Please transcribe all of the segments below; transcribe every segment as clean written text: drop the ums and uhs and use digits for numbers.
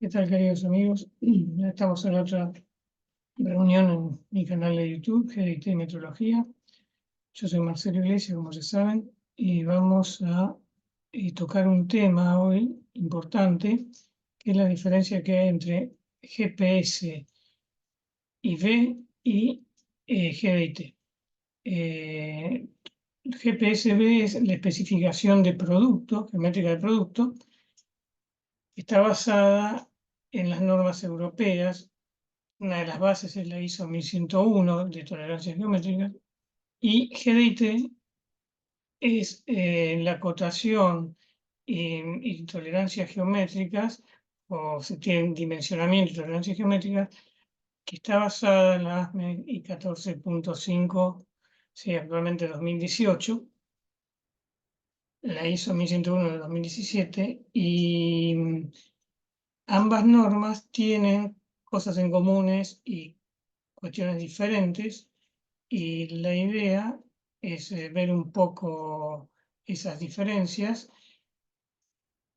¿Qué tal, queridos amigos? Ya estamos en otra reunión en mi canal de YouTube, GDT Metrología. Yo soy Marcelo Iglesias, como ya saben, y vamos a tocar un tema hoy importante, que es la diferencia que hay entre GPS IV y GDT. GPS-B es la especificación de producto, geométrica de producto, que está basada en las normas europeas. Una de las bases es la ISO 1101 de tolerancia geométrica y GDT es la acotación y tolerancias geométricas, o se tiene dimensionamiento y tolerancias geométricas, que está basada en la ASME I 14.5, sí, actualmente 2018, la ISO 1101 de 2017, y ambas normas tienen cosas en comunes y cuestiones diferentes. Y la idea es ver un poco esas diferencias.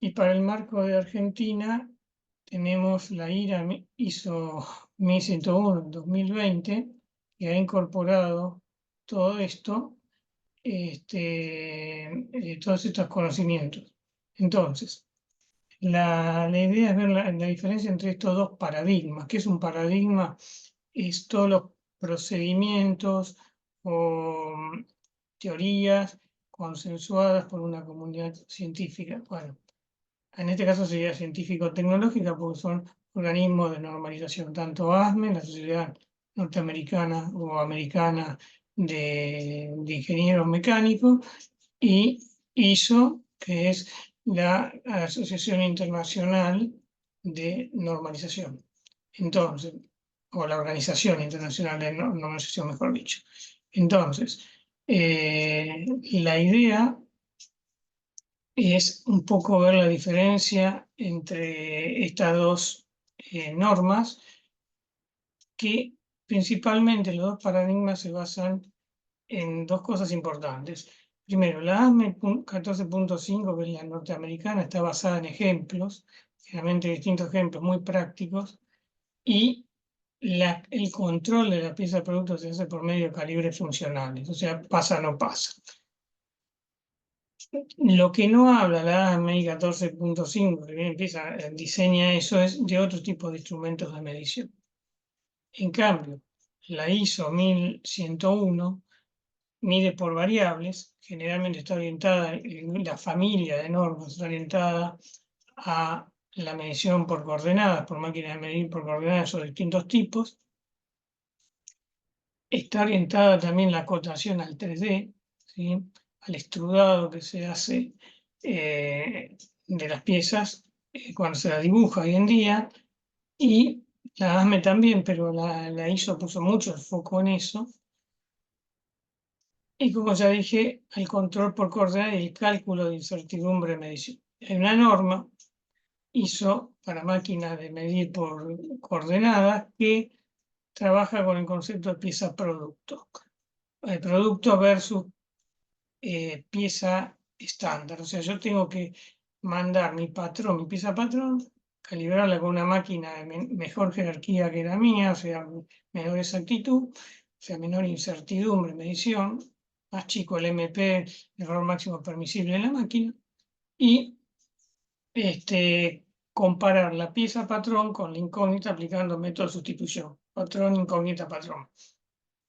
Y para el marco de Argentina tenemos la IRA ISO 1101 2020, que ha incorporado todo esto, todos estos conocimientos. Entonces, la idea es ver la diferencia entre estos dos paradigmas. ¿Qué es un paradigma? Es todos los procedimientos o teorías consensuadas por una comunidad científica. Bueno, en este caso sería científico-tecnológica porque son organismos de normalización, tanto ASME, la Sociedad Norteamericana o Americana de Ingenieros Mecánicos, y ISO, que es la Asociación Internacional de Normalización. Entonces, o la Organización Internacional de Normalización, mejor dicho. Entonces, la idea es un poco ver la diferencia entre estas dos normas, que principalmente los dos paradigmas se basan en dos cosas importantes. Primero, la ASME 14.5, que es la norteamericana, está basada en ejemplos, generalmente distintos ejemplos muy prácticos, y el control de la pieza de producto se hace por medio de calibres funcionales, o sea, pasa o no pasa. Lo que no habla la ASME 14.5, que empieza, diseña eso, es de otro tipo de instrumentos de medición. En cambio, la ISO 1101 mide por variables, generalmente está orientada, la familia de normas está orientada a la medición por coordenadas, por máquinas de medir por coordenadas o distintos tipos. Está orientada también la acotación al 3D, ¿sí? Al extrudado que se hace de las piezas cuando se las dibuja hoy en día, y la ASME también, pero la ISO puso mucho el foco en eso. Y como ya dije, el control por coordenadas y el cálculo de incertidumbre de medición. Hay una norma ISO para máquinas de medir por coordenadas que trabaja con el concepto de pieza-producto. Producto versus pieza estándar. O sea, yo tengo que mandar mi pieza patrón, calibrarla con una máquina de mejor jerarquía que la mía, o sea, menor exactitud, o sea, menor incertidumbre, medición, más chico el MP, error máximo permisible en la máquina, y comparar la pieza patrón con la incógnita aplicando método de sustitución. Patrón, incógnita, patrón.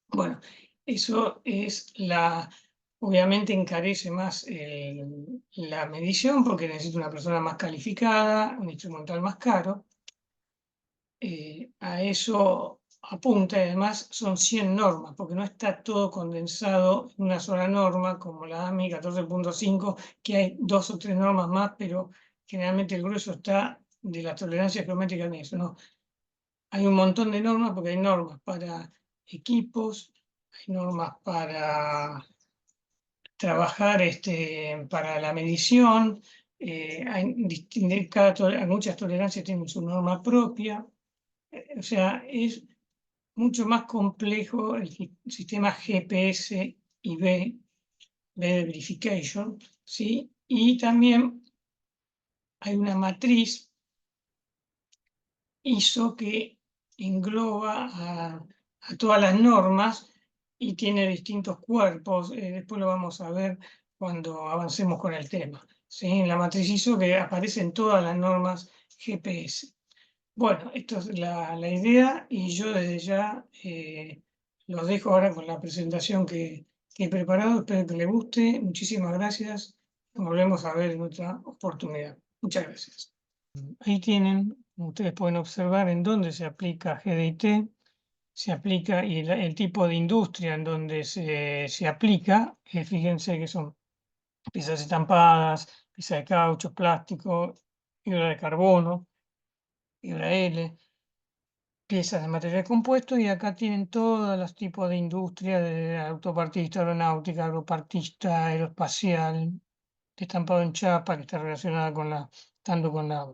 Bueno, eso es obviamente encarece más la medición porque necesito una persona más calificada, un instrumental más caro. A eso apunta, y además son 100 normas, porque no está todo condensado en una sola norma, como la AMI 14.5, que hay 2 o 3 normas más, pero generalmente el grueso está de las tolerancias geométricas en eso, ¿no? Hay un montón de normas, porque hay normas para equipos, hay normas para trabajar para la medición, muchas tolerancias tienen su norma propia, o sea, es mucho más complejo el sistema GPS y B de verification, ¿sí? Y también hay una matriz ISO que engloba a todas las normas y tiene distintos cuerpos. Después lo vamos a ver cuando avancemos con el tema. ¿Sí? En la matriz ISO que aparecen todas las normas GPS. Bueno, esto es la idea y yo desde ya los dejo ahora con la presentación que he preparado. Espero que les guste. Muchísimas gracias. Nos volvemos a ver en otra oportunidad. Muchas gracias. Ahí tienen, como ustedes pueden observar, en dónde se aplica GDIT, se aplica y el tipo de industria en donde se aplica. Fíjense que son piezas estampadas, piezas de caucho, plástico, fibra de carbono, fibra L, piezas de material compuesto, y acá tienen todos los tipos de industria, de autopartista, aeronáutica, agropartista, aeroespacial, estampado en chapa, que está relacionada con tanto con la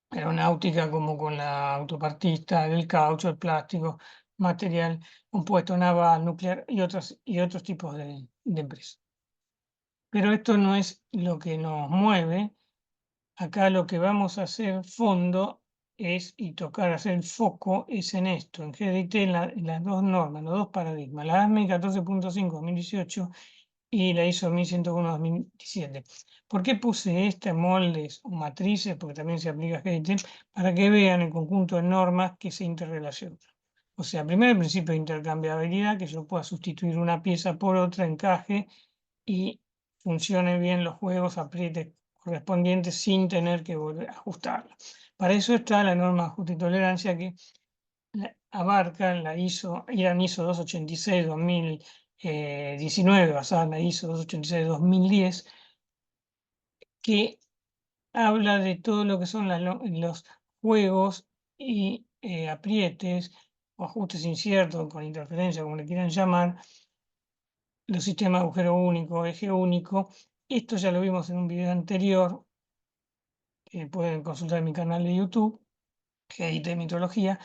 aeronáutica como con la autopartista, el caucho, el plástico, material compuesto naval, nuclear y otros tipos de empresas. Pero esto no es lo que nos mueve. Acá lo que vamos a hacer fondo es, y tocar, hacer el foco, es en esto, en GDT, en las dos normas, los dos paradigmas, la ASME 14.5/2018 y la ISO 1101/2017. ¿Por qué puse moldes o matrices? Porque también se aplica a GDT, para que vean el conjunto de normas que se interrelacionan. O sea, primero el principio de intercambiabilidad, que yo pueda sustituir una pieza por otra, encaje y funcione bien los juegos, apriete correspondientes sin tener que volver a ajustarla. Para eso está la norma de ajuste y tolerancia que abarca la ISO 286/2019, basada en la ISO 286/2010, que habla de todo lo que son los juegos y aprietes o ajustes inciertos con interferencia, como le quieran llamar, los sistemas de agujero único, eje único. Esto ya lo vimos en un video anterior, que pueden consultar en mi canal de YouTube, GIT Metrología.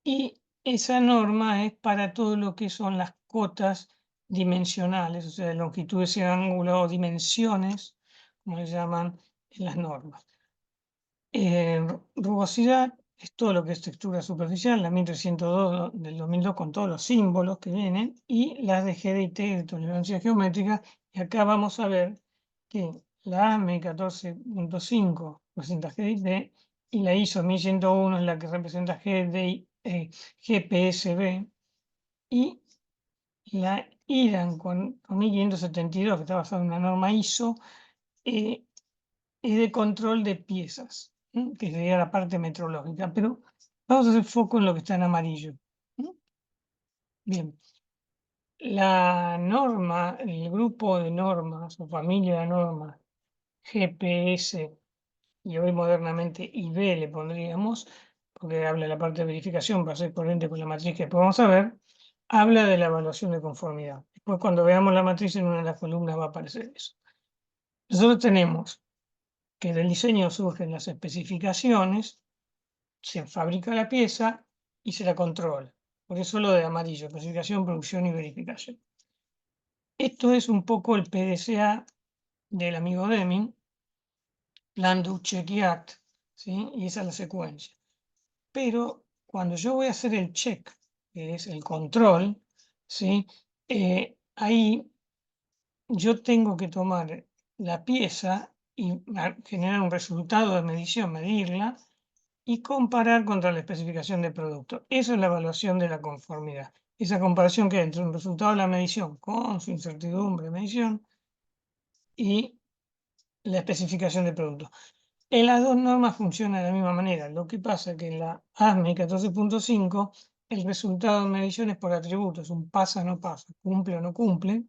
Y esa norma es para todo lo que son las cotas dimensionales, o sea, longitudes y ángulos o dimensiones, como se llaman en las normas. Rugosidad es todo lo que es textura superficial, la 1302 del 2002 con todos los símbolos que vienen, y las de GDT de tolerancia geométrica. Y acá vamos a ver que la AME 14.5 representa GDT y la ISO 1101 es la que representa GPSB, y la IRAN con 1572, que está basada en una norma ISO, es de control de piezas, que sería la parte metrológica, pero vamos a hacer foco en lo que está en amarillo. Bien, la norma, el grupo de normas o familia de normas GPS, y hoy modernamente IB le pondríamos, porque habla de la parte de verificación para ser coherente con la matriz que después vamos a ver, habla de la evaluación de conformidad. Después, cuando veamos la matriz, en una de las columnas va a aparecer eso. Nosotros tenemos que del diseño surgen las especificaciones, se fabrica la pieza y se la controla. Por eso lo de amarillo, especificación, producción y verificación. Esto es un poco el PDCA del amigo Deming, Plan, Do, Check y Act, ¿sí? Y esa es la secuencia. Pero cuando yo voy a hacer el check, que es el control, ¿sí? Ahí yo tengo que tomar la pieza y generar un resultado de medición, medirla, y comparar contra la especificación de producto. Eso es la evaluación de la conformidad. Esa comparación que hay entre un resultado de la medición con su incertidumbre de medición y la especificación de producto. En las dos normas funciona de la misma manera. Lo que pasa es que en la ASME 14.5 el resultado de medición es por atributos, un pasa o no pasa, cumple o no cumple,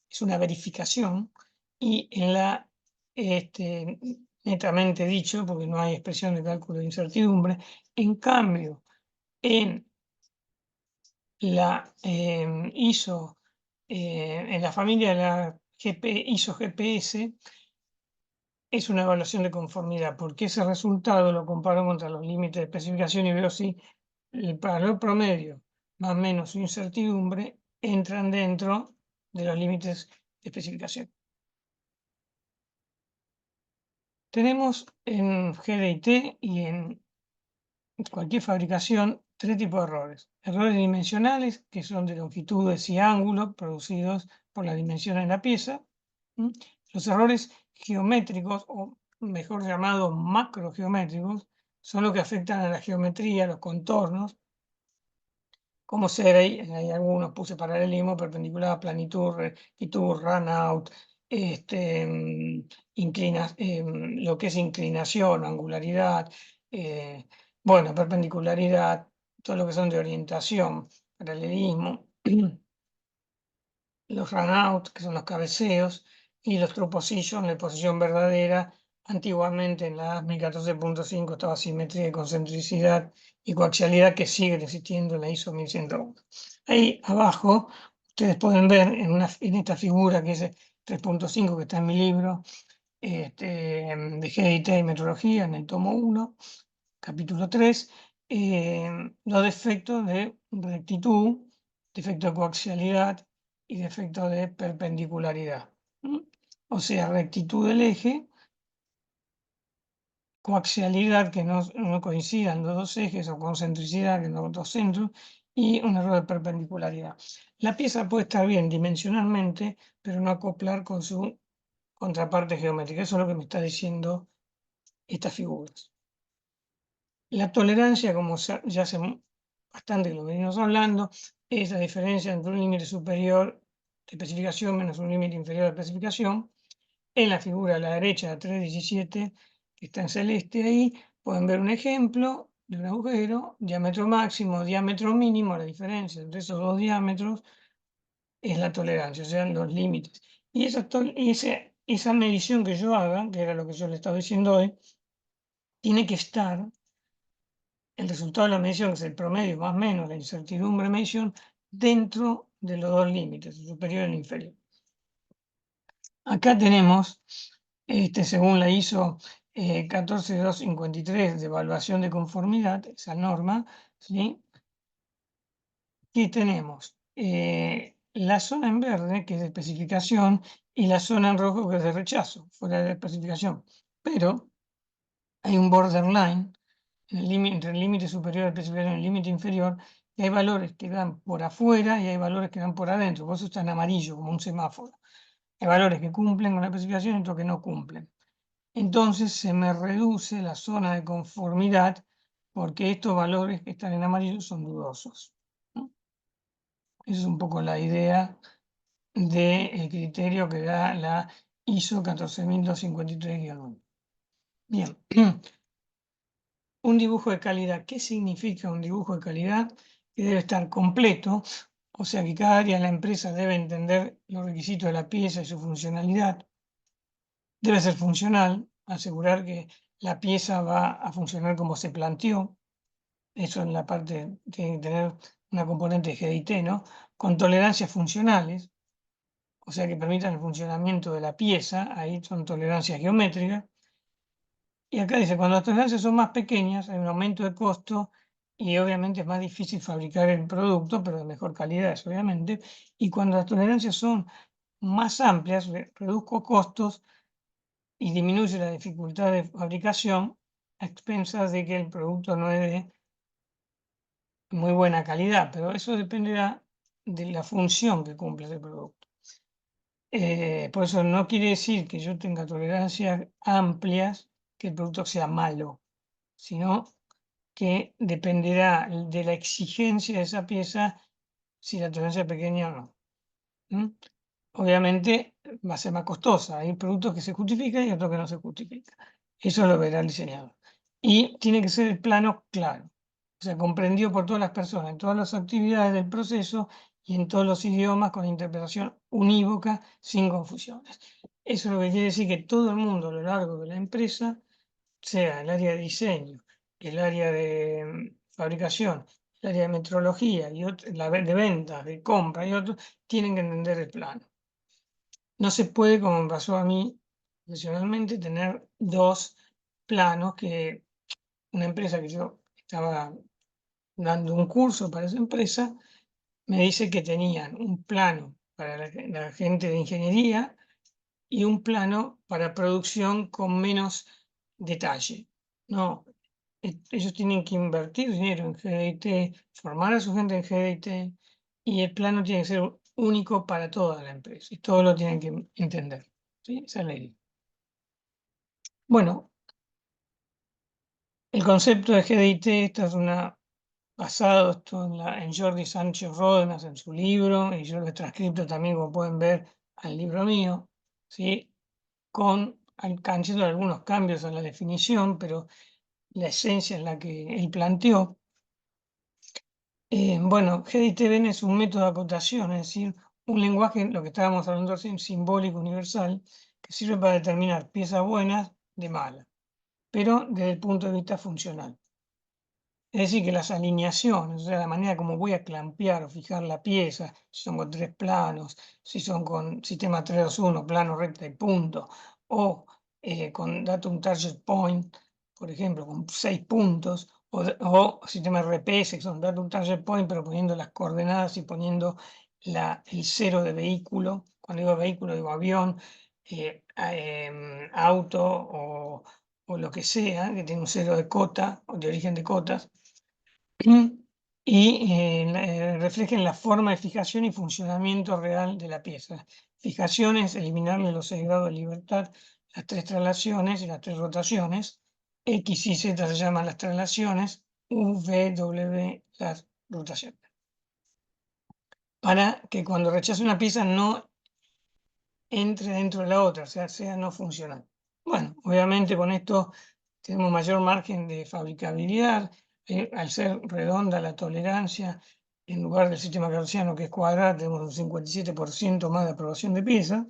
es una verificación. Y en la netamente dicho, porque no hay expresión de cálculo de incertidumbre, en cambio, en la ISO, en la familia de la ISO GPS, es una evaluación de conformidad, porque ese resultado lo comparo contra los límites de especificación y veo si el valor promedio más o menos su incertidumbre entran dentro de los límites de especificación. Tenemos en GDT y en cualquier fabricación 3 tipos de errores. Errores dimensionales, que son de longitudes y ángulos producidos por la dimensión de la pieza. Los errores geométricos, o mejor llamados macrogeométricos, son los que afectan a la geometría, los contornos, como ser, hay algunos, puse paralelismo, perpendicular, planitud, rectitud, runout, lo que es inclinación, angularidad, bueno, perpendicularidad, todo lo que son de orientación, paralelismo, los runout, que son los cabeceos, y los true position, la posición verdadera. Antiguamente en la ASME 14.5 estaba simetría y concentricidad y coaxialidad, que siguen existiendo en la ISO 1101. Ahí abajo ustedes pueden ver en esta figura, que es 3.5, que está en mi libro, de GIT y metrología, en el tomo 1, capítulo 3, los defectos de rectitud, defecto de coaxialidad y defecto de perpendicularidad. O sea, rectitud del eje, coaxialidad, que no coincidan los dos ejes, o concentricidad, que no los dos centros, y un error de perpendicularidad. La pieza puede estar bien dimensionalmente, pero no acoplar con su contraparte geométrica. Eso es lo que me está diciendo estas figuras. La tolerancia, como ya hace bastante que lo venimos hablando, es la diferencia entre un límite superior de especificación menos un límite inferior de especificación. En la figura a la derecha, la 317, que está en celeste ahí, pueden ver un ejemplo de un agujero, diámetro máximo, diámetro mínimo. La diferencia entre esos dos diámetros es la tolerancia, o sea, los límites. Y esa medición que yo haga, que era lo que yo le estaba diciendo hoy, tiene que estar, el resultado de la medición, que es el promedio más o menos, la incertidumbre de medición, dentro de los dos límites, el superior y el inferior. Acá tenemos, según la ISO 14253 de evaluación de conformidad, esa norma, ¿sí? Que tenemos la zona en verde, que es de especificación, y la zona en rojo, que es de rechazo, fuera de la especificación. Pero hay un borderline entre el límite superior de especificación y el límite inferior, y hay valores que dan por afuera y hay valores que dan por adentro. Por eso está en amarillo, como un semáforo. Hay valores que cumplen con la especificación y otros que no cumplen. Entonces se me reduce la zona de conformidad, porque estos valores que están en amarillo son dudosos, ¿no? Esa es un poco la idea del criterio que da la ISO 14253-1. Bien. Un dibujo de calidad. ¿Qué significa un dibujo de calidad? Que debe estar completo, o sea que cada área de la empresa debe entender los requisitos de la pieza y su funcionalidad. Debe ser funcional, asegurar que la pieza va a funcionar como se planteó. Eso en la parte tiene que tener una componente de GDT, ¿no? Con tolerancias funcionales, o sea que permitan el funcionamiento de la pieza. Ahí son tolerancias geométricas. Y acá dice, cuando las tolerancias son más pequeñas, hay un aumento de costo y obviamente es más difícil fabricar el producto, pero de mejor calidad, obviamente. Y cuando las tolerancias son más amplias, reduzco costos y disminuye la dificultad de fabricación a expensas de que el producto no es de muy buena calidad, pero eso dependerá de la función que cumple ese producto. Por eso no quiere decir que yo tenga tolerancias amplias, que el producto sea malo, sino que dependerá de la exigencia de esa pieza si la tolerancia es pequeña o no. Obviamente va a ser más costosa. Hay productos que se justifican y otros que no se justifican. Eso lo verá el diseñador. Y tiene que ser el plano claro, o sea, comprendido por todas las personas, en todas las actividades del proceso y en todos los idiomas, con interpretación unívoca, sin confusiones. Eso es lo que quiere decir que todo el mundo a lo largo de la empresa, sea el área de diseño, el área de fabricación, el área de metrología y la de ventas, de compra y otros, tienen que entender el plano. No se puede, como me pasó a mí profesionalmente, tener dos planos. Que una empresa que yo estaba dando un curso para esa empresa me dice que tenían un plano para la gente de ingeniería y un plano para producción con menos detalle, no. Ellos tienen que invertir dinero en GDIT, formar a su gente en GDIT, y el plano tiene que ser único para toda la empresa, y todos lo tienen que entender, ¿sí? Esa es la idea. Bueno, el concepto de GDIT, esta es basado esto en Jordi Sánchez Ródenas, en su libro, y yo lo he transcrito también, como pueden ver, al libro mío, ¿sí? Haciendo algunos cambios a la definición, pero la esencia es la que él planteó. Bueno, GDIT-BEN es un método de acotación, es decir, un lenguaje, lo que estábamos hablando recién, simbólico universal, que sirve para determinar piezas buenas de malas, pero desde el punto de vista funcional. Es decir, que las alineaciones, o sea, la manera como voy a clampear o fijar la pieza, si son con 3 planos, si son con sistema 3-2-1, plano, recta y punto, o con datum target point, por ejemplo, con 6 puntos, o sistema RPS, que son datum target point, pero poniendo las coordenadas y poniendo el cero de vehículo. Cuando digo vehículo, digo avión, auto o lo que sea, que tiene un cero de cota o de origen de cotas. Y reflejen la forma de fijación y funcionamiento real de la pieza. Fijación es eliminarle los 6 grados de libertad, las 3 traslaciones y las 3 rotaciones. X y Z se llaman las traslaciones, U, V, W las rotaciones. Para que cuando rechace una pieza no entre dentro de la otra, o sea no funcional. Bueno, obviamente con esto tenemos mayor margen de fabricabilidad, al ser redonda la tolerancia, en lugar del sistema gaussiano que es cuadrado, tenemos un 57% más de aprobación de pieza,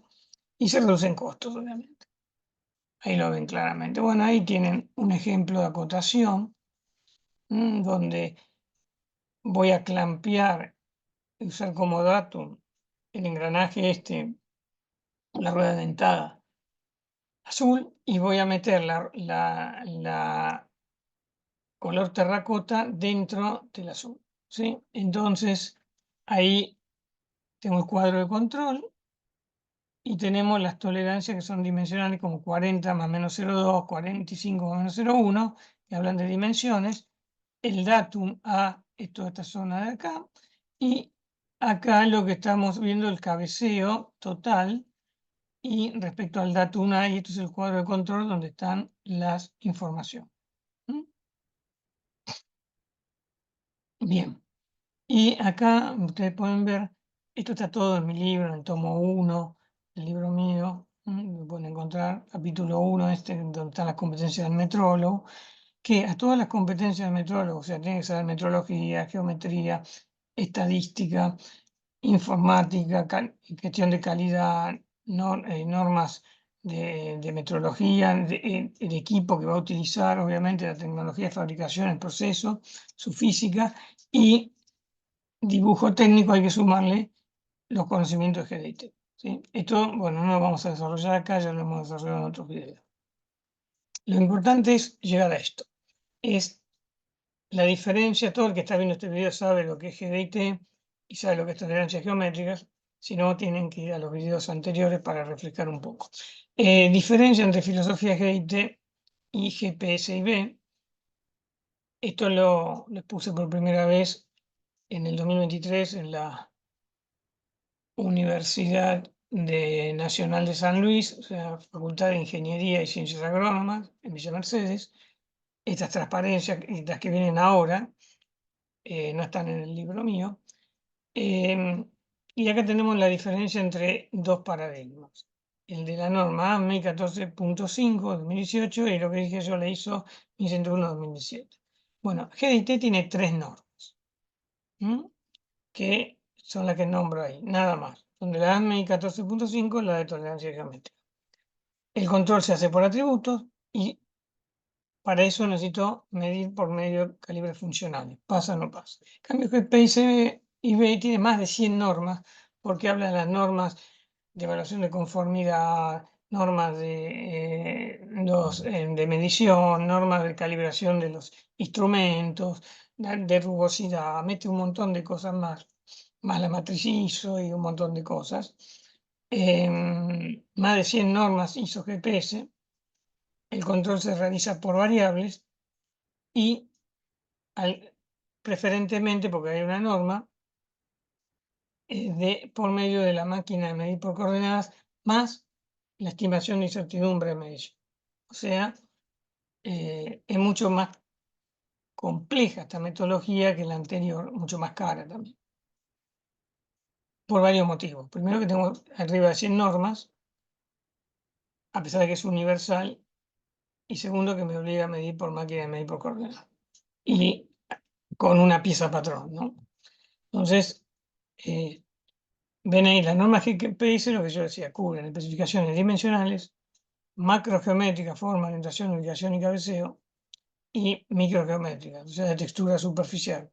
y se reducen costos, obviamente. Ahí lo ven claramente. Bueno, ahí tienen un ejemplo de acotación, donde voy a clampear, usar como datum el engranaje la rueda dentada azul, y voy a meter la color terracota dentro del azul, ¿sí? Entonces, ahí tengo el cuadro de control y tenemos las tolerancias que son dimensionales, como 40 más menos 0,2, 45 más menos 0,1, que hablan de dimensiones. El datum A es toda esta zona de acá, y acá lo que estamos viendo, el cabeceo total, y respecto al datum A, y esto es el cuadro de control donde están las informaciones. Bien. Y acá ustedes pueden ver, esto está todo en mi libro, en el tomo 1, el libro mío, lo pueden encontrar, capítulo 1, donde están las competencias del metrólogo, que a todas las competencias del metrólogo, o sea, tiene que saber metrología, geometría, estadística, informática, gestión de calidad, normas de metrología, el equipo que va a utilizar, obviamente, la tecnología de fabricación, el proceso, su física, y dibujo técnico hay que sumarle los conocimientos de GDT, ¿sí? Esto, bueno, no lo vamos a desarrollar acá, ya lo hemos desarrollado en otros videos. Lo importante es llegar a esto. Es la diferencia, todo el que está viendo este video sabe lo que es GDT y sabe lo que es tolerancias geométricas, si no tienen que ir a los videos anteriores para refrescar un poco. Diferencia entre filosofía GDT y GPSIB. Esto lo puse por primera vez en el 2023 en la Universidad Nacional de San Luis, o sea, Facultad de Ingeniería y Ciencias Agrónomas, en Villa Mercedes. Estas transparencias, las que vienen ahora, no están en el libro mío. Y acá tenemos la diferencia entre dos paradigmas. El de la norma AMI 14.5 2018 y lo que dije yo, le hizo 1101 2017. Bueno, GDT tiene 3 normas, que son las que nombro ahí, nada más. Donde la AMI 14.5 es la de tolerancia geométrica. El control se hace por atributos y para eso necesito medir por medio de calibres funcionales, pasa o no pasa. En cambio, que el PICB tiene más de 100 normas, porque habla de las normas de evaluación de conformidad, normas de medición, normas de calibración de los instrumentos, de rugosidad, mete un montón de cosas más la matriz ISO y un montón de cosas. Más de 100 normas ISO GPS. el control se realiza por variables y preferentemente, porque hay una norma, por medio de la máquina de medir por coordenadas más la estimación de incertidumbre de medición. O sea, es mucho más compleja esta metodología que la anterior, mucho más cara también. Por varios motivos. Primero que tengo arriba de 100 normas, a pesar de que es universal, y segundo que me obliga a medir por máquina de medir por coordenadas. Y con una pieza patrón, ¿no? Entonces, ven ahí, las normas GPS, lo que yo decía, cubren especificaciones dimensionales, macrogeométrica, forma, orientación, ubicación y cabeceo, y microgeométrica, o sea, de textura superficial,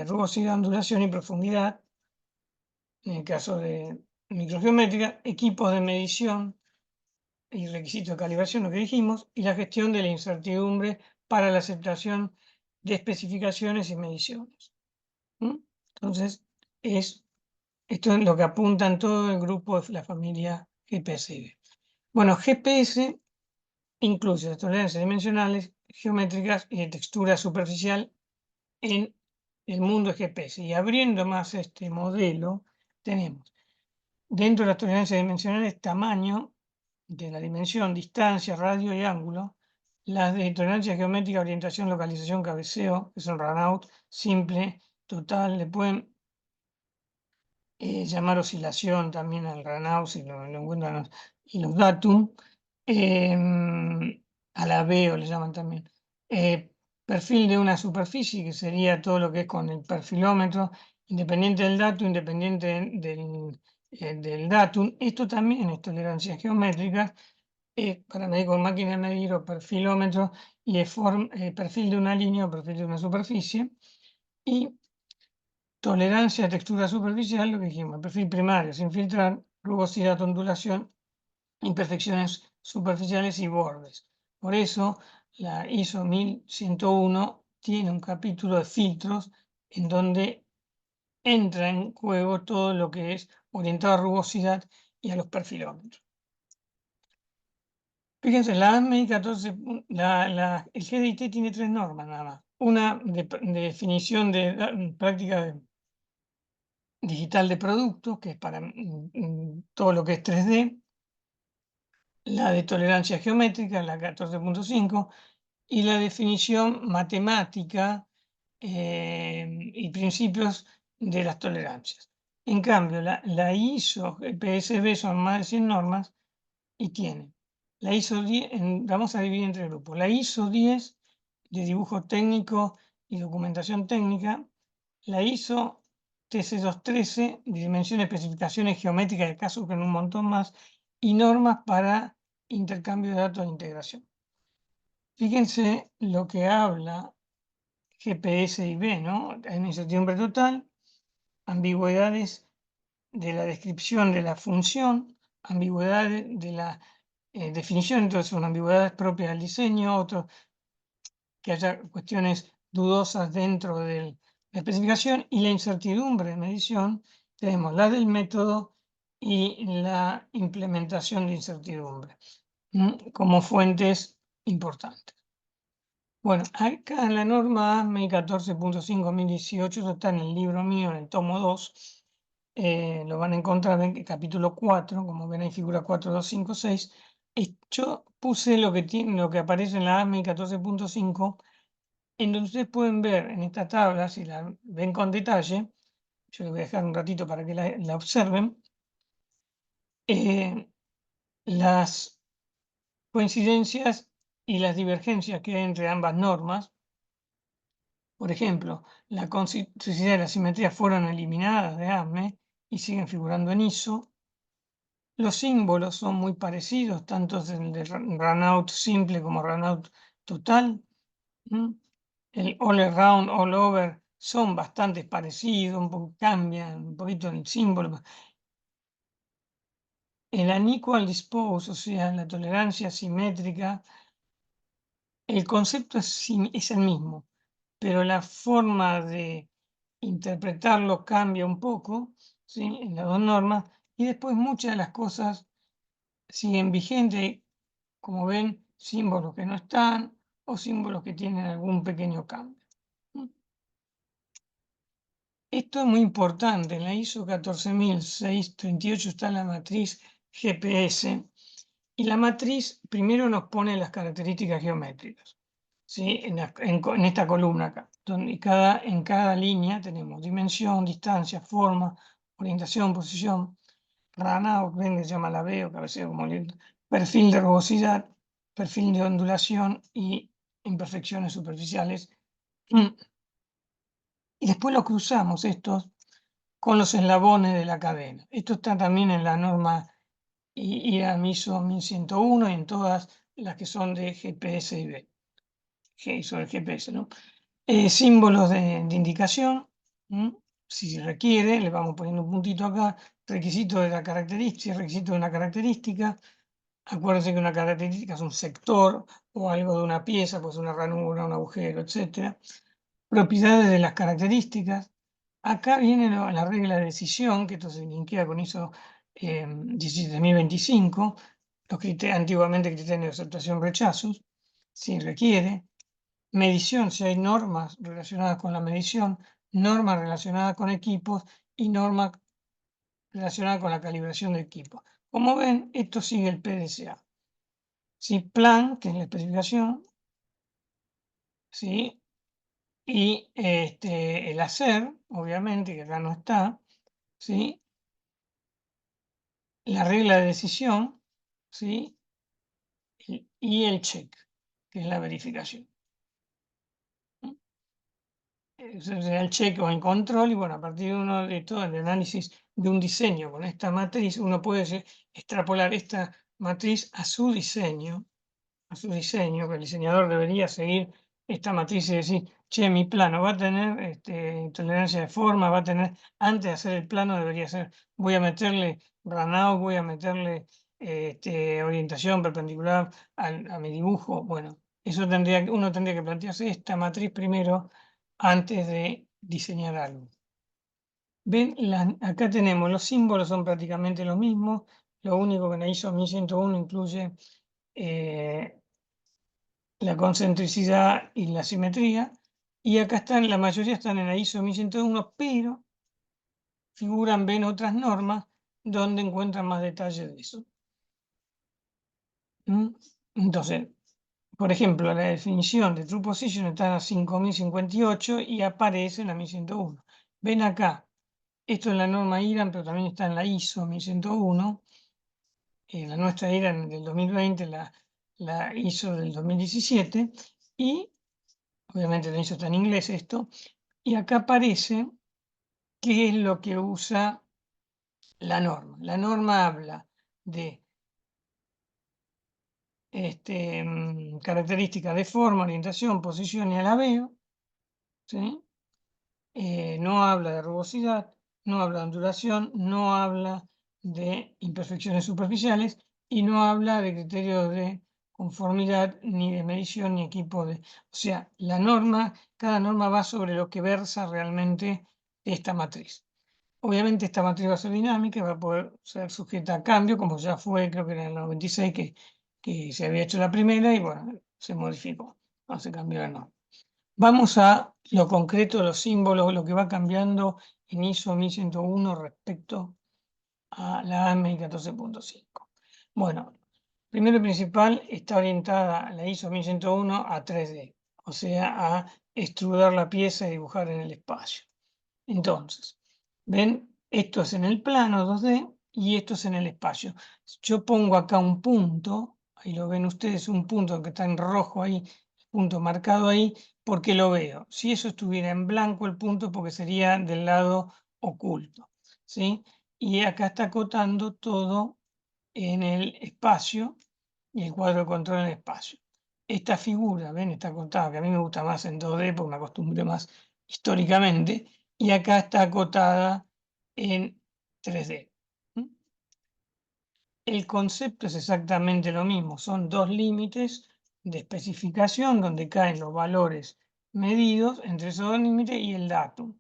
rugosidad, ondulación y profundidad, en el caso de microgeométrica, equipos de medición y requisitos de calibración, lo que dijimos, y la gestión de la incertidumbre para la aceptación de especificaciones y mediciones. Entonces, esto es lo que apunta en todo el grupo de la familia GPS. Bueno, GPS incluye las tolerancias dimensionales, geométricas y de textura superficial en el mundo de GPS. Y abriendo más este modelo, tenemos dentro de las tolerancias dimensionales tamaño de la dimensión, distancia, radio y ángulo, las de tolerancia geométrica, orientación, localización, cabeceo, que son runout, simple, total, le pueden llamar oscilación también al runout si lo encuentran, y los datum, a la veo le llaman también. Perfil de una superficie, que sería todo lo que es con el perfilómetro, independiente del datum, independiente del datum. Esto también es tolerancia geométrica, para medir con máquina de medir o perfilómetro, y es perfil de una línea o perfil de una superficie. Y tolerancia a textura superficial, lo que dijimos, perfil primario, sin filtrar, rugosidad, ondulación, imperfecciones superficiales y bordes. Por eso la ISO 1101 tiene un capítulo de filtros en donde entra en juego todo lo que es orientado a rugosidad y a los perfilómetros. Fíjense, la ASME 14, el GDIT tiene 3 normas nada más. Una de definición de práctica digital de productos, que es para todo lo que es 3D, la de tolerancia geométrica, la 14.5, y la definición matemática y principios de las tolerancias. En cambio, la ISO PSB son más de 100 normas y tiene la ISO 10, vamos a dividir entre grupos, la ISO 10 de dibujo técnico y documentación técnica, la ISO TC213 de dimensión, especificaciones geométricas, de caso que en un montón más, y normas para intercambio de datos de integración. Fíjense lo que habla GPS y B, ¿no? En incertidumbre total, ambigüedades de la descripción de la función, ambigüedades de la definición, entonces son ambigüedades propias del diseño, otro que haya cuestiones dudosas dentro de la especificación, y la incertidumbre de medición, tenemos la del método y la implementación de incertidumbre como fuentes importantes. Bueno, acá en la norma ASME 14.5/2018, eso está en el libro mío, en el tomo 2, lo van a encontrar en el capítulo 4, como ven ahí figura 4.2.5.6. Yo puse lo que aparece en la ASME 14.5, en donde ustedes pueden ver en esta tabla, si la ven con detalle, yo les voy a dejar un ratito para que la observen, las coincidencias y las divergencias que hay entre ambas normas. Por ejemplo, la consistencia y la simetría fueron eliminadas de ASME y siguen figurando en ISO. Los símbolos son muy parecidos, tanto el de runout simple como runout total. El all around, all over son bastante parecidos, cambian un poquito el símbolo. El unequal dispose, o sea, la tolerancia simétrica, el concepto es el mismo, pero la forma de interpretarlo cambia un poco, ¿sí? En las dos normas, y después muchas de las cosas siguen vigentes. como ven, símbolos que no están o símbolos que tienen algún pequeño cambio. Esto es muy importante. En la ISO 14638 está la matriz GPS y la matriz primero nos pone las características geométricas, ¿sí? En esta columna acá, donde en cada línea tenemos dimensión, distancia, forma, orientación, posición, runout, ven que se llama labeo, cabeceo, como perfil de rugosidad, perfil de ondulación y imperfecciones superficiales. Y después lo cruzamos estos con los eslabones de la cadena. Esto está también en la norma IRAM ISO 1101 y en todas las que son de GPS y B, sobre GPS, ¿no? Símbolos de indicación, si se requiere, le vamos poniendo un puntito acá, requisito de la característica, requisito de una característica. Acuérdense que una característica es un sector o algo de una pieza, pues una ranura, un agujero, etc. Propiedades de las características. Acá viene la regla de decisión, que esto se linkea con ISO 17025, antiguamente criterios de aceptación-rechazos, si requiere. Medición, si hay normas relacionadas con la medición, normas relacionadas con equipos y normas relacionadas con la calibración de equipos. Como ven, esto sigue el PDCA. ¿Sí? Plan, que es la especificación, ¿sí? Y el hacer, obviamente, que acá no está, ¿sí? La regla de decisión, ¿sí? Y el check, que es la verificación. Sería el check o el control, y bueno, a partir de uno de todo el análisis de un diseño con esta matriz, uno puede extrapolar esta matriz a su diseño, que el diseñador debería seguir esta matriz y decir, che, mi plano va a tener tolerancia de forma, va a tener, antes de hacer el plano debería ser, voy a meterle runout, voy a meterle orientación perpendicular a mi dibujo. Bueno, eso uno tendría que plantearse esta matriz primero antes de diseñar algo. Ven, acá tenemos, los símbolos son prácticamente los mismos, lo único que en la ISO 1101 incluye la concentricidad y la simetría, y acá están, la mayoría están en la ISO 1101, pero figuran, ven otras normas donde encuentran más detalles de eso. Entonces, por ejemplo, la definición de True Position está en 5058 y aparece en la 1101. Ven acá, esto es la norma IRAM, pero también está en la ISO 1101, la nuestra IRAM del 2020, la ISO del 2017, y obviamente la ISO está en inglés esto, y acá aparece qué es lo que usa la norma. La norma habla de características de forma, orientación, posición y alabeo, ¿sí? No habla de rugosidad, no habla de ondulación, no habla de imperfecciones superficiales y no habla de criterios de conformidad, ni de medición, ni equipo de... O sea, cada norma va sobre lo que versa realmente esta matriz. Obviamente esta matriz va a ser dinámica y va a poder ser sujeta a cambio, como ya fue, creo que en el 96 que se había hecho la primera y bueno, se modificó, no se cambió la norma. Vamos a lo concreto de los símbolos, lo que va cambiando en ISO 1101 respecto a la AMI 14.5. Bueno, primero y principal, está orientada la ISO 1101 a 3D, o sea, a extrudar la pieza y dibujar en el espacio. Entonces, ven, esto es en el plano 2D y esto es en el espacio. Yo pongo acá un punto, ahí lo ven ustedes, un punto que está en rojo ahí, punto marcado ahí, porque lo veo. Si eso estuviera en blanco el punto, porque sería del lado oculto, ¿sí? Y acá está acotando todo en el espacio y el cuadro de control en el espacio. Esta figura, ven, está acotada, que a mí me gusta más en 2D porque me acostumbré más históricamente, y acá está acotada en 3D. El concepto es exactamente lo mismo, son dos límites de especificación donde caen los valores medidos entre esos dos límites y el datum,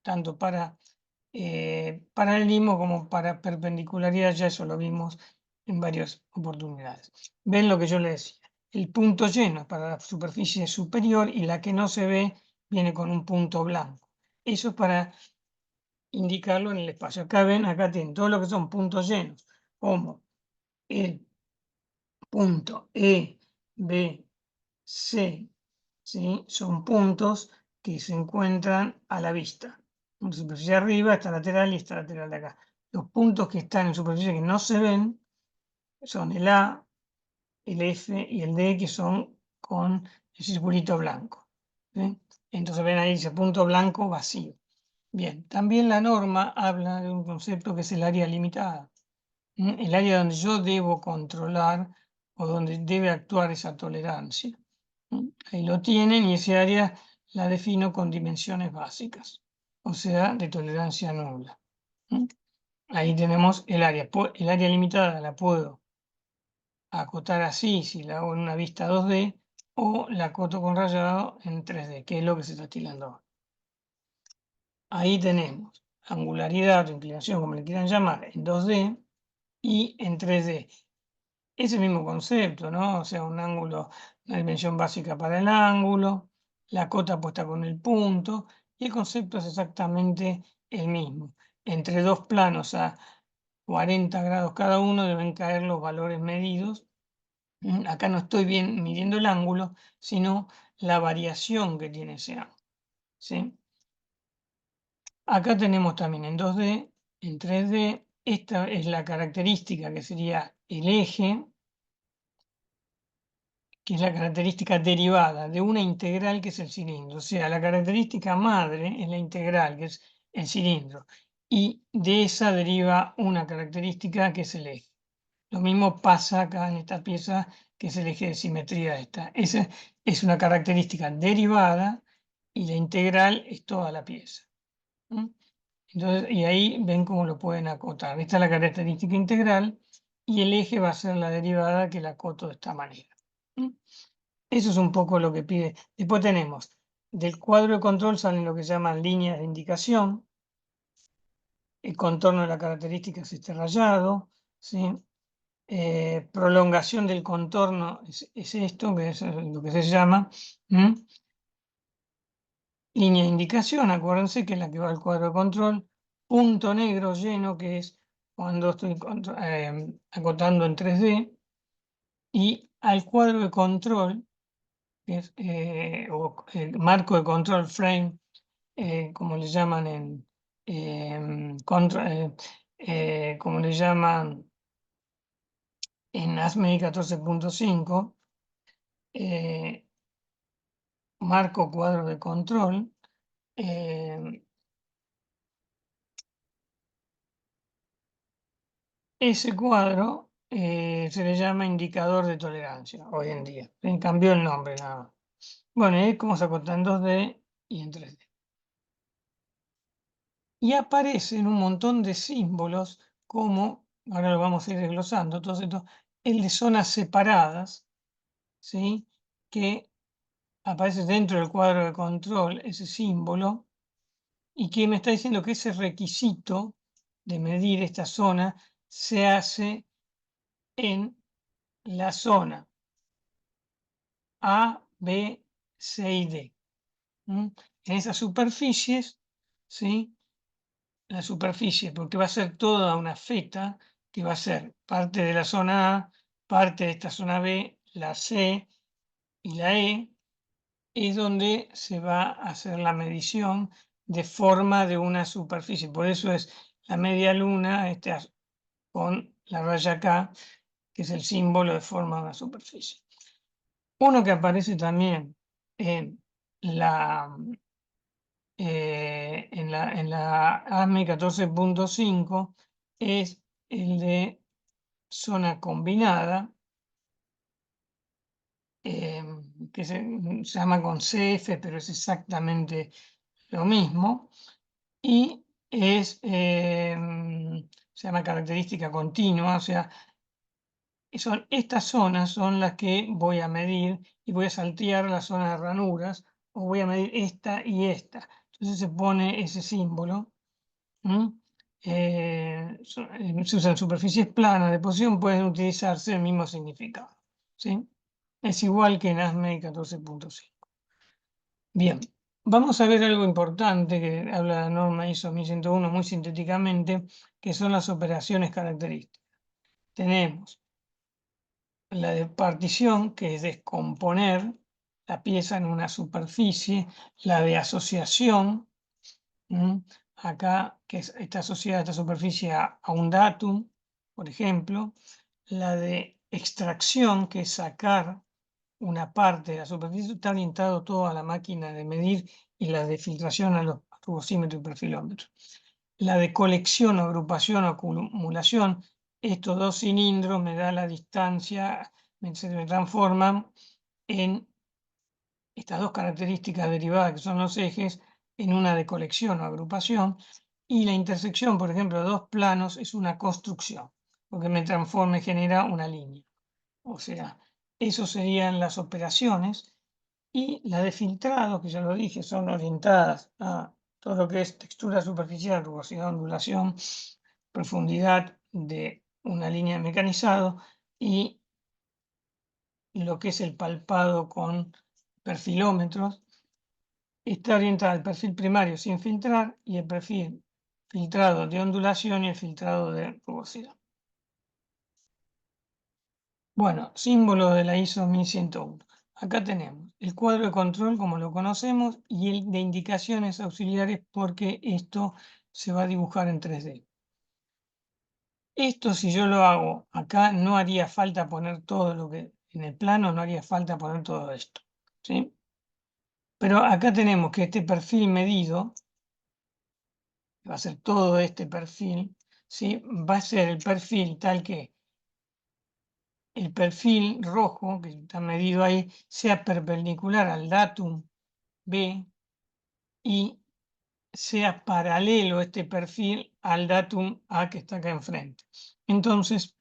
tanto para paralelismo como para perpendicularidad, ya eso lo vimos en varias oportunidades. ¿Ven lo que yo les decía? El punto lleno es para la superficie superior y la que no se ve viene con un punto blanco. Eso es para indicarlo en el espacio. Acá ven, acá tienen todo lo que son puntos llenos, como el punto E, B, C, ¿sí? Son puntos que se encuentran a la vista. En superficie arriba, esta lateral y esta lateral de acá. Los puntos que están en superficie que no se ven son el A, el F y el D, que son con el circulito blanco. ¿Sí? Entonces ven ahí ese punto blanco vacío. Bien, también la norma habla de un concepto que es el área limitada. El área donde yo debo controlar o donde debe actuar esa tolerancia. Ahí lo tienen y ese área la defino con dimensiones básicas, o sea, de tolerancia nula. Ahí tenemos el área. El área limitada la puedo acotar así si la hago en una vista 2D o la acoto con rayado en 3D, que es lo que se está estilando ahora. Ahí tenemos angularidad o inclinación, como le quieran llamar, en 2D y en 3D. Ese mismo concepto, ¿no? O sea, un ángulo, una dimensión básica para el ángulo, la cota puesta con el punto, y el concepto es exactamente el mismo. Entre dos planos a 40 grados cada uno deben caer los valores medidos. Acá no estoy bien midiendo el ángulo, sino la variación que tiene ese ángulo, ¿sí? Acá tenemos también en 2D, en 3D, esta es la característica que sería el eje, que es la característica derivada de una integral que es el cilindro. O sea, la característica madre es la integral, que es el cilindro, y de esa deriva una característica que es el eje. Lo mismo pasa acá en esta pieza, que es el eje de simetría esta. Esa es una característica derivada y la integral es toda la pieza. Entonces, y ahí ven cómo lo pueden acotar. Esta es la característica integral y el eje va a ser la derivada que la acoto de esta manera. Eso es un poco lo que pide. Después tenemos, del cuadro de control salen lo que se llaman líneas de indicación. El contorno de la característica es este rayado, ¿sí? Prolongación del contorno es esto, que es lo que se llama línea de indicación, acuérdense que es la que va al cuadro de control. Punto negro lleno, que es cuando estoy acotando en 3D. Y al cuadro de control, que es, o el marco de control frame, como le llaman como le llaman en ASME 14.5, marco cuadro de control, ese cuadro se le llama indicador de tolerancia hoy en día. Cambió el nombre nada más. Bueno, es como se acota en 2D y en 3D. Y aparecen un montón de símbolos como, ahora lo vamos a ir desglosando, todo esto, el de zonas separadas, ¿sí? Que aparece dentro del cuadro de control, ese símbolo, y que me está diciendo que ese requisito de medir esta zona se hace en la zona A, B, C y D. En esas superficies, ¿sí? La superficie, porque va a ser toda una feta que va a ser parte de la zona A, parte de esta zona B, la C y la E, es donde se va a hacer la medición de forma de una superficie. Por eso es la media luna con la raya acá, que es el símbolo de forma de una superficie. Uno que aparece también en la ASME 14.5 es el de zona combinada, que se llama con CF, pero es exactamente lo mismo, y se llama característica continua, o sea, estas zonas son las que voy a medir y voy a saltear la zona de ranuras, o voy a medir esta y esta. Entonces se pone ese símbolo. se usan superficies planas de posición, pueden utilizarse el mismo significado. ¿Sí? Es igual que en ASME 14.5. Bien, vamos a ver algo importante que habla la norma ISO 1101 muy sintéticamente, que son las operaciones características. Tenemos la de partición, que es descomponer la pieza en una superficie, la de asociación, acá, que está asociada esta superficie a un datum, por ejemplo, la de extracción, que es sacar una parte de la superficie, está orientado todo a la máquina de medir, y la de filtración a los rugosímetros y perfilómetros. La de colección o agrupación o acumulación, estos dos cilindros me da la distancia, se me transforman en estas dos características derivadas que son los ejes, en una de colección o agrupación, y la intersección, por ejemplo, de dos planos es una construcción, porque me transforma y genera una línea. O sea, eso serían las operaciones, y la de filtrado, que ya lo dije, son orientadas a todo lo que es textura superficial, rugosidad, ondulación, profundidad de una línea de mecanizado, y lo que es el palpado con perfilómetros. Está orientada al perfil primario sin filtrar y el perfil filtrado de ondulación y el filtrado de rugosidad. Bueno, símbolo de la ISO 1101. Acá tenemos el cuadro de control como lo conocemos y el de indicaciones auxiliares, porque esto se va a dibujar en 3D. Esto, si yo lo hago acá, no haría falta poner todo lo que en el plano, no haría falta poner todo esto, ¿sí? Pero acá tenemos que este perfil medido, que va a ser todo este perfil, ¿sí? Va a ser el perfil tal que el perfil rojo, que está medido ahí, sea perpendicular al datum B y sea paralelo este perfil al datum A que está acá enfrente. Entonces,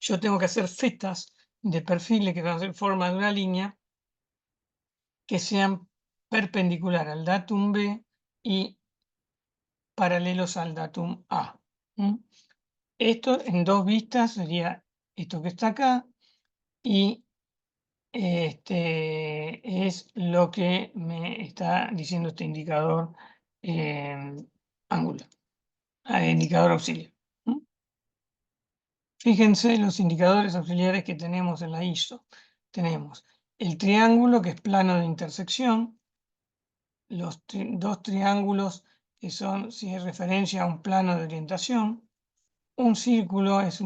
yo tengo que hacer fetas de perfiles que van a ser forma de una línea que sean perpendicular al datum B y paralelos al datum A. Esto en dos vistas sería esto que está acá, y es lo que me está diciendo este indicador angular, indicador auxiliar. Fíjense los indicadores auxiliares que tenemos en la ISO. Tenemos el triángulo, que es plano de intersección, los dos triángulos que son, si es referencia a un plano de orientación, un círculo es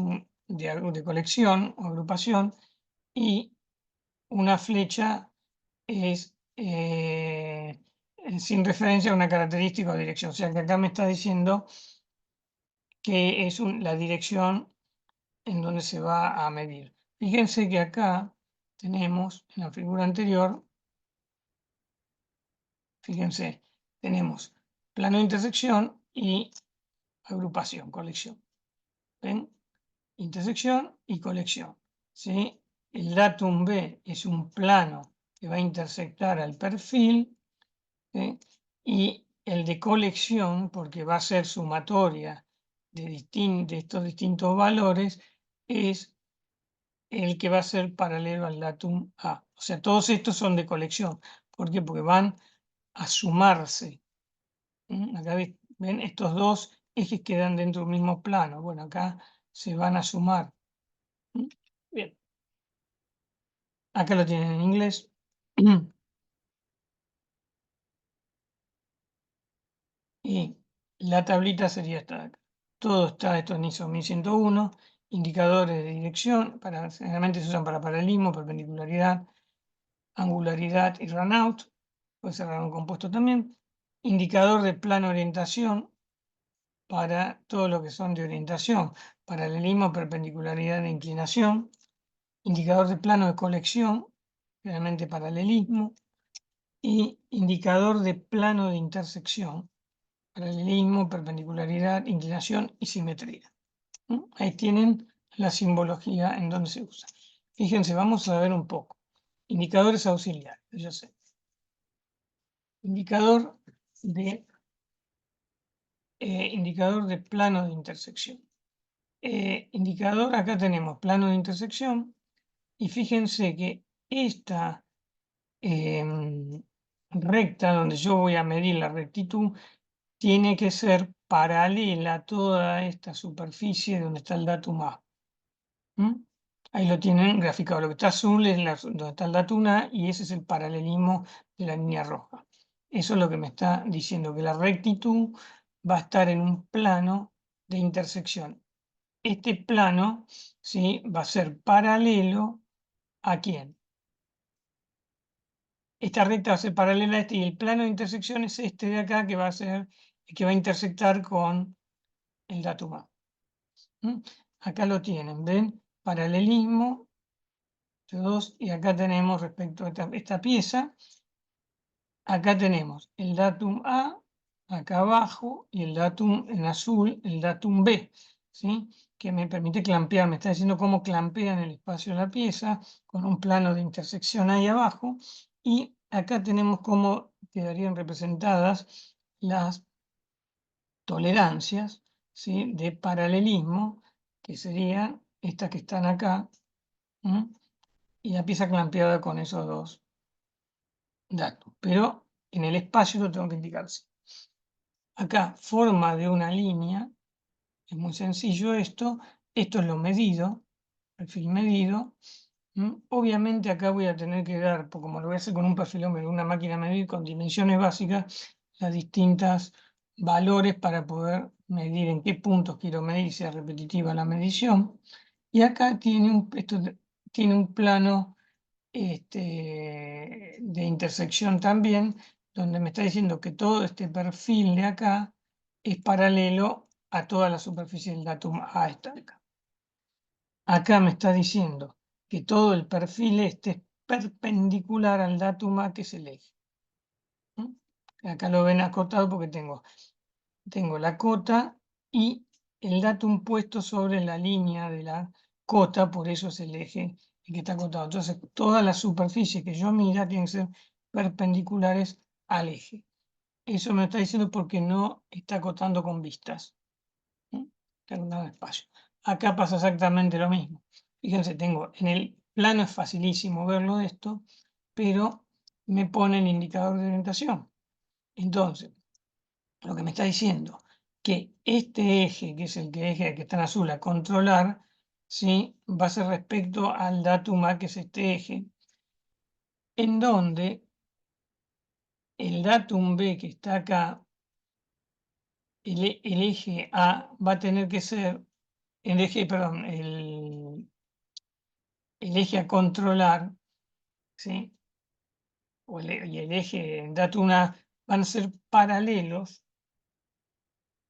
de colección o agrupación, y una flecha es sin referencia a una característica o dirección. O sea que acá me está diciendo que es la dirección en donde se va a medir. Fíjense que acá tenemos, en la figura anterior, fíjense, tenemos plano de intersección y agrupación, colección. ¿Ven? Intersección y colección. ¿Sí? El datum B es un plano que va a intersectar al perfil, ¿sí? Y el de colección, porque va a ser sumatoria de estos distintos valores, es el que va a ser paralelo al datum A. O sea, todos estos son de colección. ¿Por qué? Porque van a sumarse. Acá ven, estos dos ejes quedan dentro del mismo plano. Bueno, acá se van a sumar. Bien. Acá lo tienen en inglés. Y la tablita sería esta de acá. Todo está esto en ISO 1101. Indicadores de dirección, generalmente se usan para paralelismo, perpendicularidad, angularidad y runout. Puede ser un compuesto también. Indicador de plano de orientación para todo lo que son de orientación, paralelismo, perpendicularidad e inclinación. Indicador de plano de colección, generalmente paralelismo. Y indicador de plano de intersección, paralelismo, perpendicularidad, inclinación y simetría. Ahí tienen la simbología en donde se usa. Fíjense, vamos a ver un poco. Indicadores auxiliares, ya sé. Indicador de indicador de plano de intersección. Indicador, acá tenemos plano de intersección, y fíjense que esta recta donde yo voy a medir la rectitud tiene que ser paralela a toda esta superficie donde está el datum A. Ahí lo tienen graficado. Lo que está azul es donde está el datum A, y ese es el paralelismo de la línea roja. Eso es lo que me está diciendo, que la rectitud va a estar en un plano de intersección. Este plano, ¿sí?, va a ser paralelo ¿a quién? Esta recta va a ser paralela a este, y el plano de intersección es este de acá, que va a intersectar con el datum A. Acá lo tienen, ¿ven? Paralelismo de 2, y acá tenemos respecto a esta pieza, acá tenemos el datum A, acá abajo, y el datum en azul, el datum B, ¿sí?, que me permite clampear, me está diciendo cómo clampea en el espacio de la pieza, con un plano de intersección ahí abajo, y acá tenemos cómo quedarían representadas las tolerancias, ¿sí?, de paralelismo, que serían estas que están acá, y la pieza clampeada con esos dos datos. Pero en el espacio lo tengo que indicar así. Acá, forma de una línea, es muy sencillo esto es lo medido, perfil medido. Obviamente acá voy a tener que dar, porque como lo voy a hacer con un perfilómetro, una máquina medir con dimensiones básicas, las distintas valores para poder medir en qué puntos quiero medir, sea repetitiva la medición. Y acá esto tiene un plano de intersección también, donde me está diciendo que todo este perfil de acá es paralelo a toda la superficie del datum A esta de acá. Acá me está diciendo que todo el perfil este es perpendicular al datum A, que es el eje. Acá lo ven acotado porque tengo la cota y el datum puesto sobre la línea de la cota, por eso es el eje el que está acotado. Entonces, todas las superficies que yo mida tienen que ser perpendiculares al eje. Eso me está diciendo porque no está acotando con vistas. Está acotando espacio. Acá pasa exactamente lo mismo. Fíjense, en el plano es facilísimo verlo esto, pero me pone el indicador de orientación. Entonces, lo que me está diciendo que este eje, que es el eje que está en azul a controlar, ¿sí?, va a ser respecto al datum A, que es este eje, en donde el datum B, que está acá, el eje A va a tener que ser el eje, perdón, el eje a controlar, ¿sí?, y el eje datum A van a ser paralelos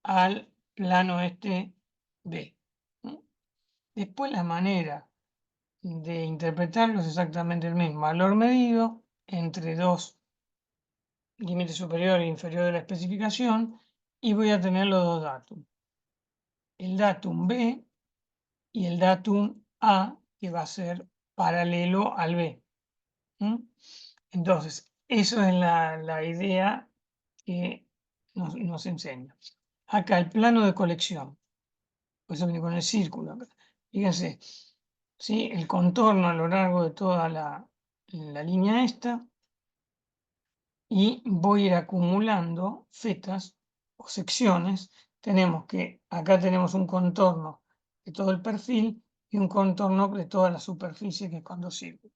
al plano este B. Después la manera de interpretarlo es exactamente el mismo. Valor medido entre dos límites superior e inferior de la especificación, y voy a tener los dos datos. El datum B y el datum A, que va a ser paralelo al B. Entonces, eso es la idea que nos enseña. Acá el plano de colección, por eso viene con el círculo. Fíjense, ¿sí?, el contorno a lo largo de toda la línea esta, y voy a ir acumulando fetas o secciones. Acá tenemos un contorno de todo el perfil y un contorno de toda la superficie, que es cuando sirve.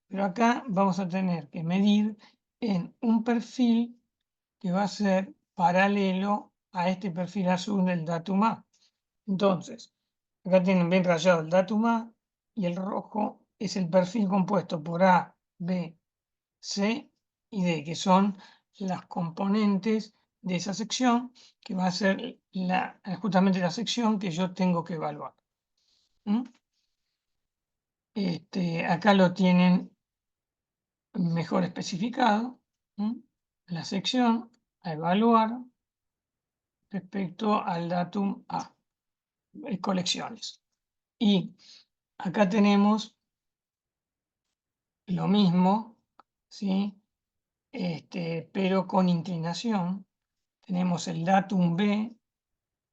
Pero acá vamos a tener que medir en un perfil que va a ser paralelo a este perfil azul del datum A. Entonces, acá tienen bien rayado el datum A, y el rojo es el perfil compuesto por A, B, C y D, que son las componentes de esa sección, que va a ser justamente la sección que yo tengo que evaluar. Acá lo tienen mejor especificado, la sección a evaluar respecto al datum A, colecciones. Y acá tenemos lo mismo, ¿sí?, pero con inclinación. Tenemos el datum B,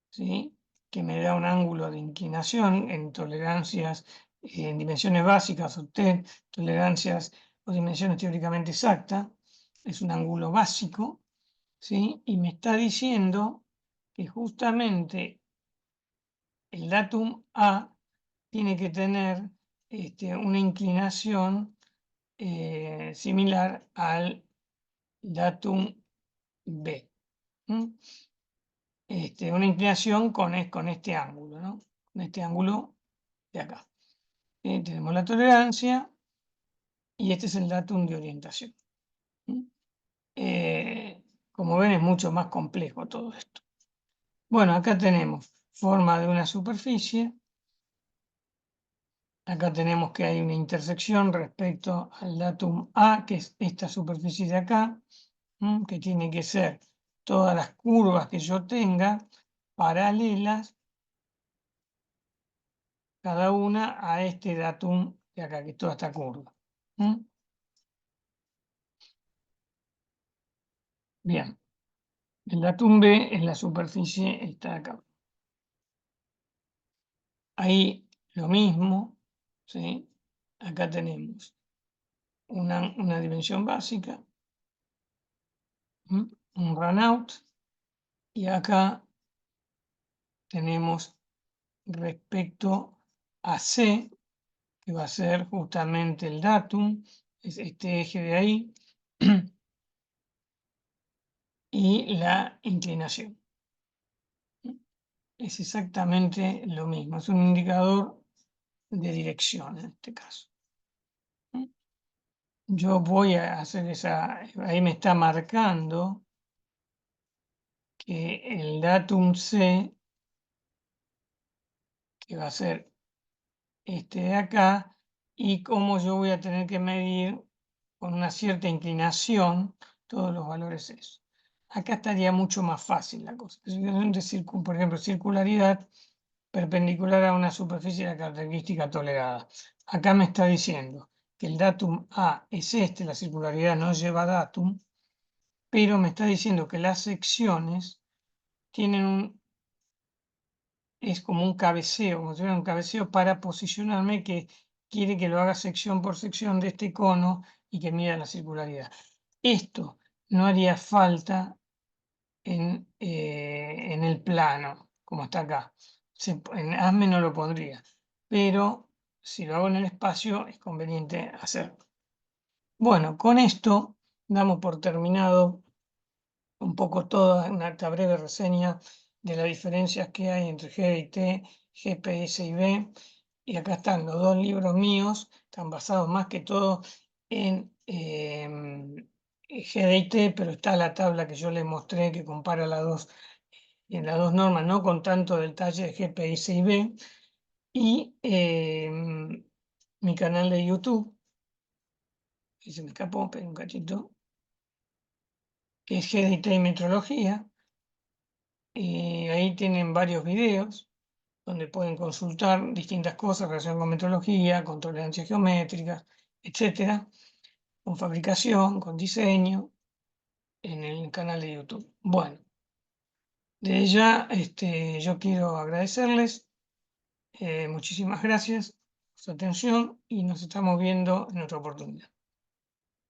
¿sí? Que me da un ángulo de inclinación en tolerancias, en dimensiones básicas, usted, tolerancias o dimensiones teóricamente exactas, es un ángulo básico, ¿sí? Y me está diciendo que justamente el datum A tiene que tener una inclinación similar al datum B. Una inclinación con este ángulo, ¿no? Con este ángulo de acá. Tenemos la tolerancia y este es el datum de orientación. Como ven, es mucho más complejo todo esto. Bueno, acá tenemos forma de una superficie. Acá tenemos que hay una intersección respecto al datum A, que es esta superficie de acá, que tiene que ser todas las curvas que yo tenga paralelas, cada una a este datum de acá, que es toda esta curva. Bien, el datum B es la superficie, está acá. Ahí lo mismo, ¿sí? Acá tenemos una dimensión básica, un runout, y acá tenemos respecto a C, que va a ser justamente el datum, es este eje de ahí, y la inclinación. Es exactamente lo mismo, es un indicador de dirección en este caso. Yo voy a hacer ahí me está marcando que el datum C, que va a ser este de acá, y cómo yo voy a tener que medir con una cierta inclinación todos los valores esos. Acá estaría mucho más fácil la cosa. Por ejemplo, circularidad perpendicular a una superficie de la característica tolerada. Acá me está diciendo que el datum A es la circularidad no lleva datum, pero me está diciendo que las secciones tienen es como un cabeceo, como si fuera un cabeceo para posicionarme, que quiere que lo haga sección por sección de este cono y que mida la circularidad. Esto no haría falta en el plano, como está acá. En ASME no lo pondría, pero si lo hago en el espacio es conveniente hacerlo. Bueno, con esto damos por terminado un poco toda esta breve reseña de las diferencias que hay entre GDT, GPS y B. Y acá están los dos libros míos, están basados más que todo en GDT, pero está la tabla que yo les mostré que compara las dos normas, no con tanto detalle de GPS y B. Y mi canal de YouTube, que se me escapó, pero un cachito, que es GDT y metrología. Ahí tienen varios videos donde pueden consultar distintas cosas relacionadas con metrología, con tolerancias geométricas, etcétera, con fabricación, con diseño, en el canal de YouTube. Bueno, de ya yo quiero agradecerles, muchísimas gracias por su atención y nos estamos viendo en otra oportunidad.